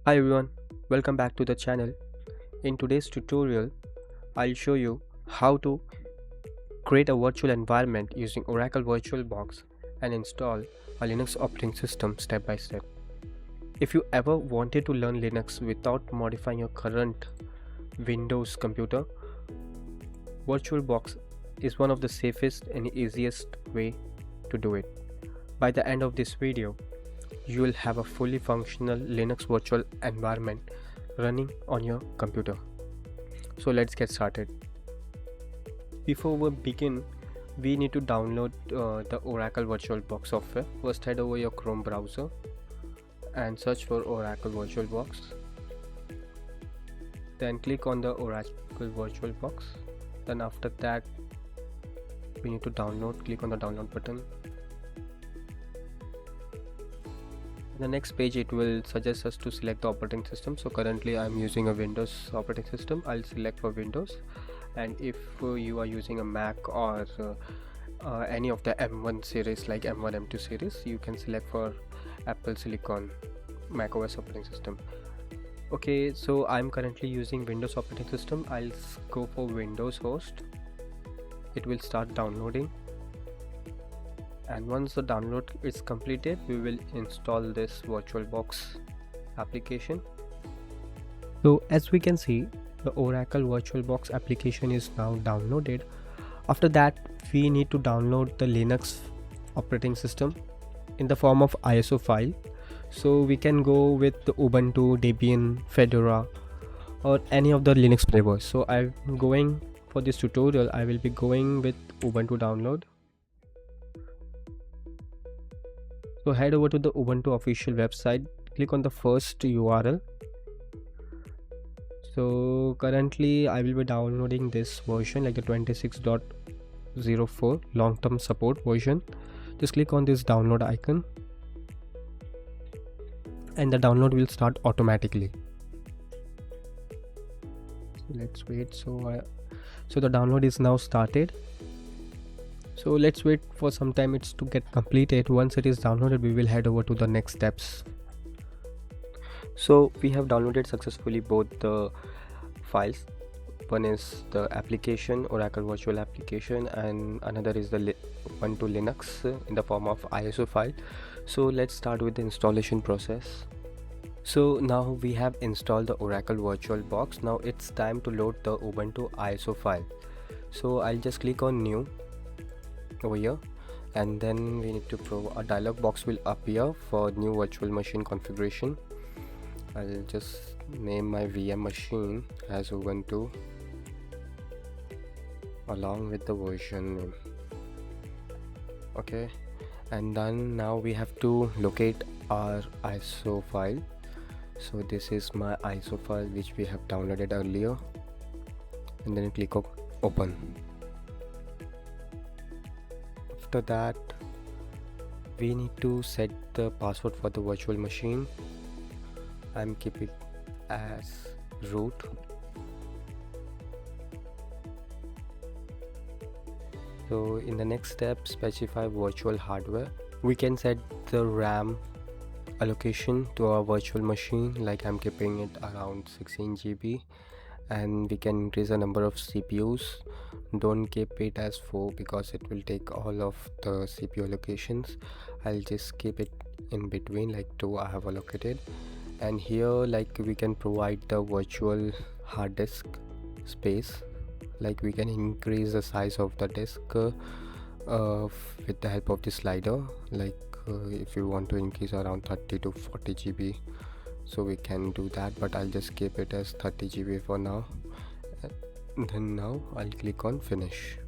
Hi everyone, welcome back to the channel. In today's tutorial, I'll show you how to create a virtual environment using Oracle VirtualBox and install a Linux operating system step by step. If you ever wanted to learn Linux without modifying your current Windows computer, VirtualBox is one of the safest and easiest way to do it. By the end of this video, you will have a fully functional Linux virtual environment running on your computer. So let's get started. Before we begin, we need to download the Oracle VirtualBox software. First, head over your Chrome browser and search for Oracle VirtualBox. Then click on the Oracle VirtualBox. Then after that, we need to download. Click on the download button. The next page, it will suggest us to select the operating system. So currently I'm using a Windows operating system. I'll select for Windows, and if you are using a Mac or any of the M1 series like M1 M2 series, you can select for Apple Silicon Mac OS operating system. Okay, so I'm currently using Windows operating system. I'll go for Windows host. It will start downloading, and once the download is completed, we will install this VirtualBox application. So as we can see, the Oracle VirtualBox application is now downloaded. After that, we need to download the Linux operating system in the form of ISO file. So we can go with the Ubuntu, Debian, Fedora, or any of the Linux flavors. So I'm going for this tutorial, I will be going with Ubuntu download. So head over to the Ubuntu official website, click on the first URL. So currently I will be downloading this version, like the 26.04 long-term support version. Just click on this download icon and the download will start automatically. So let's wait. So the download is now started. So let's wait for some time it's to get completed. Once it is downloaded, we will head over to the next steps. So we have downloaded successfully both the files. One is the application, Oracle virtual application, and another is the Ubuntu Linux in the form of ISO file. So let's start with the installation process. So now we have installed the Oracle VirtualBox. Now it's time to load the Ubuntu ISO file. So I'll just click on new over here, and then we need to a dialog box will appear for new virtual machine configuration. I'll just name my VM machine as Ubuntu along with the version name. Okay, and then now we have to locate our ISO file. So this is my ISO file which we have downloaded earlier, and then click on open. After that, we need to set the password for the virtual machine. I'm keeping it as root. So in the next step, specify virtual hardware. We can set the RAM allocation to our virtual machine, like I'm keeping it around 16 GB, and we can increase the number of CPUs. Don't keep it as 4 because it will take all of the CPU allocations. I'll just keep it in between, like 2 I have allocated. And here, like, we can provide the virtual hard disk space, like we can increase the size of the disk with the help of the slider, like if you want to increase around 30 to 40 GB, so we can do that, but I'll just keep it as 30 GB for now. Then now I'll click on finish.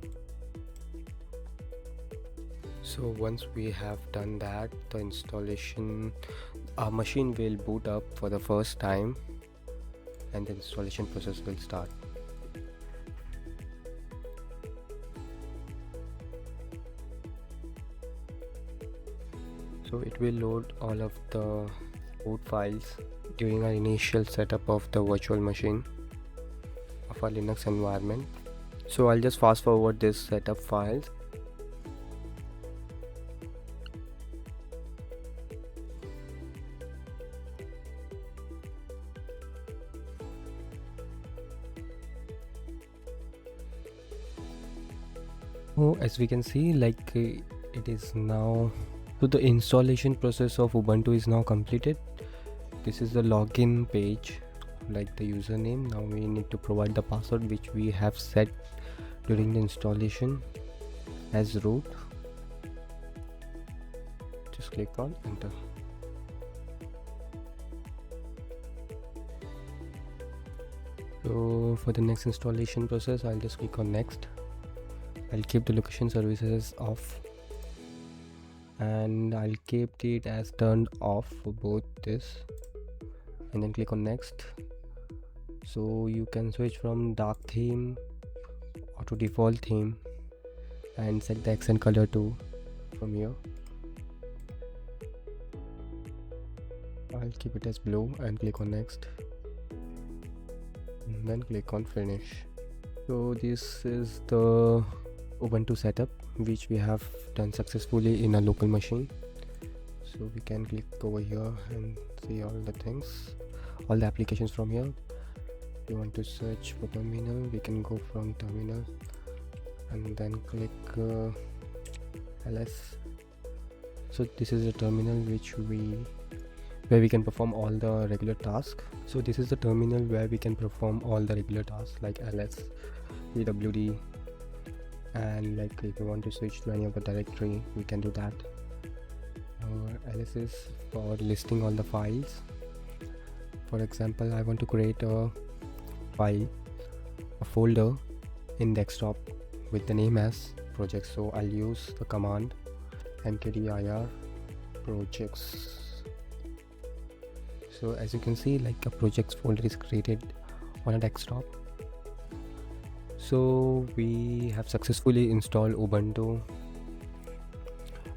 So once we have done that, the installation, our machine will boot up for the first time and the installation process will start. So it will load all of the boot files during our initial setup of the virtual machine of our Linux environment. So I'll just fast forward this setup files. Oh, as we can see, it is now, so the installation process of Ubuntu is now completed. This is the login page, like the username. Now we need to provide the password which we have set during the installation as root. Just click on enter. So for the next installation process, I'll just click on next. I'll keep the location services off, and I'll keep it as turned off for both this, and then click on next. So you can switch from dark theme or to default theme and set the accent color too from here. I'll keep it as blue and click on next, and then click on finish. So this is the Ubuntu setup which we have done successfully in a local machine. So we can click over here and see all the things, all the applications from here. If you want to search for terminal, we can go from terminal and then click ls. So this is a terminal where we can perform all the regular tasks. So this is the terminal where we can perform all the regular tasks like ls, pwd, and like if you want to switch to any of the directory, we can do that. ls is for listing all the files. For example, I want to create a file, a folder in desktop with the name as projects, so I'll use the command mkdir projects. So as you can see, like a projects folder is created on a desktop. So we have successfully installed Ubuntu.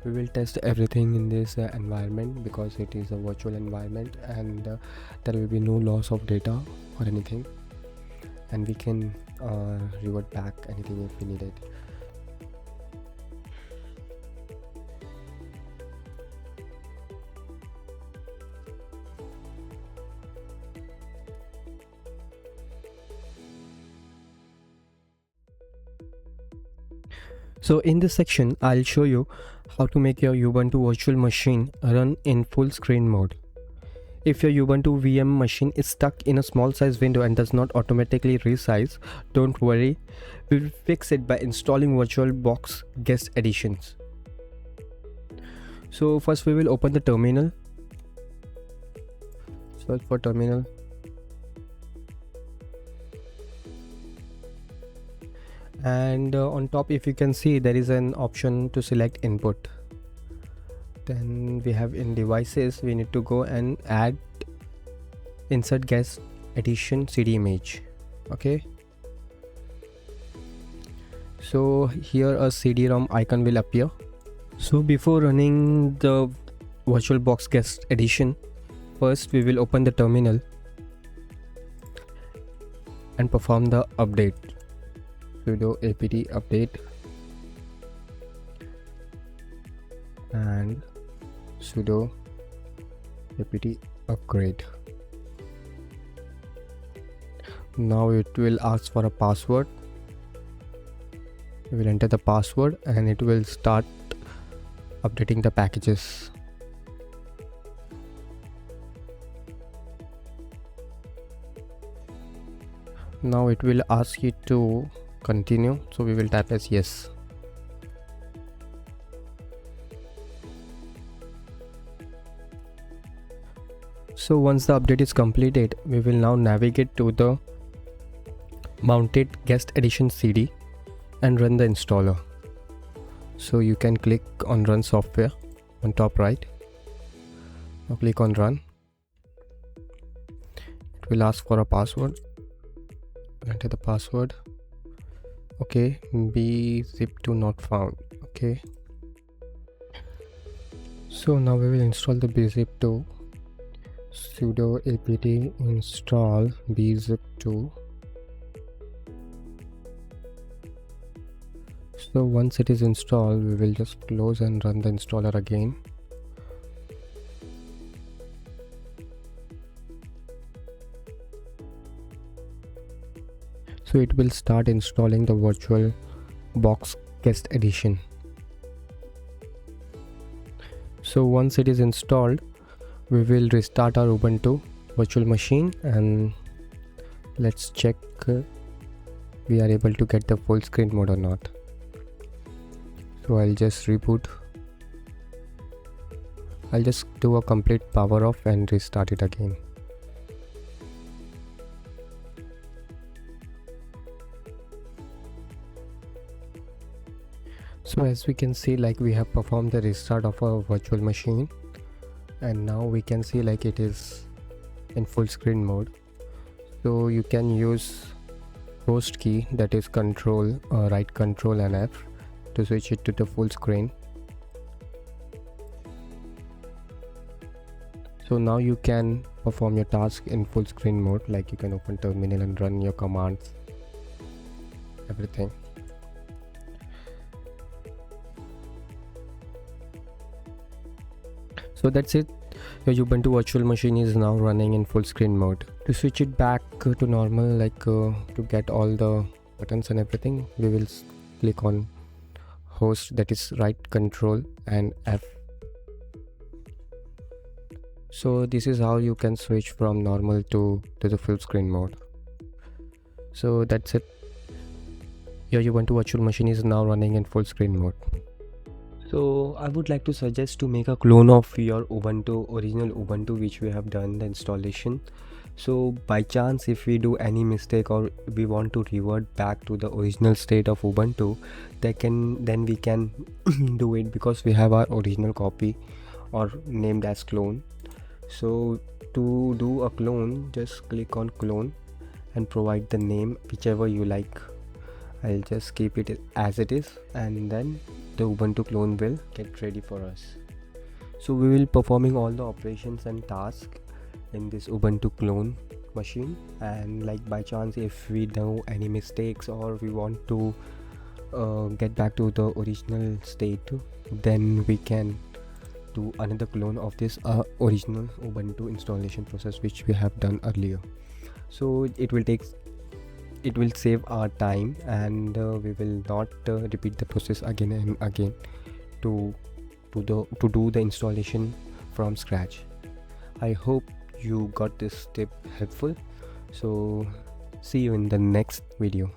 We will test everything in this environment because it is a virtual environment, and there will be no loss of data or anything, and we can revert back anything if we need it. So in this section, I'll show you how to make your Ubuntu virtual machine run in full screen mode. If your Ubuntu VM machine is stuck in a small size window and does not automatically resize, don't worry, we will fix it by installing VirtualBox guest editions. So first we will open the terminal. Search for terminal. And on top, if you can see, there is an option to select input. Then we have in devices, we need to go and add insert guest edition CD image. Okay, so here a CD-ROM icon will appear. So before running the VirtualBox guest edition, first we will open the terminal and perform the update. Sudo apt update and sudo apt upgrade. Now it will ask for a password. We will enter the password and it will start updating the packages. Now it will ask you to continue, so we will type as yes. So once the update is completed, we will now navigate to the mounted guest edition CD and run the installer. So you can click on run software on top right. Now click on run. It will ask for a password. Enter the password. Okay, bzip2 not found. Okay, so now we will install the bzip2. Sudo apt install bzip2. So once it is installed, we will just close and run the installer again. So it will start installing the VirtualBox guest edition. So once it is installed, we will restart our Ubuntu virtual machine and let's check we are able to get the full screen mode or not. So I'll just reboot. I'll just do a complete power off and restart it again. So as we can see, like, we have performed the restart of our virtual machine, and now we can see like it is in full screen mode. So you can use host key, that is right control and F, to switch it to the full screen. So now you can perform your task in full screen mode, like you can open terminal and run your commands, everything. So that's it. Your Ubuntu virtual machine is now running in full screen mode. To switch it back to normal, like to get all the buttons and everything, we will click on host, that is right control and F. So this is how you can switch from normal to the full screen mode. So that's it. Your Ubuntu virtual machine is now running in full screen mode. So I would like to suggest to make a clone of your original Ubuntu which we have done the installation. So by chance if we do any mistake or we want to revert back to the original state of Ubuntu, then we can do it, because we have our original copy or named as clone. So to do a clone, just click on clone and provide the name whichever you like. I'll just keep it as it is, and then the Ubuntu clone will get ready for us. So we will performing all the operations and tasks in this Ubuntu clone machine, and like by chance if we do any mistakes or we want to get back to the original state, then we can do another clone of this original Ubuntu installation process which we have done earlier. So it will save our time, and we will not repeat the process again and again to do the installation from scratch. I hope you got this tip helpful. So see you in the next video.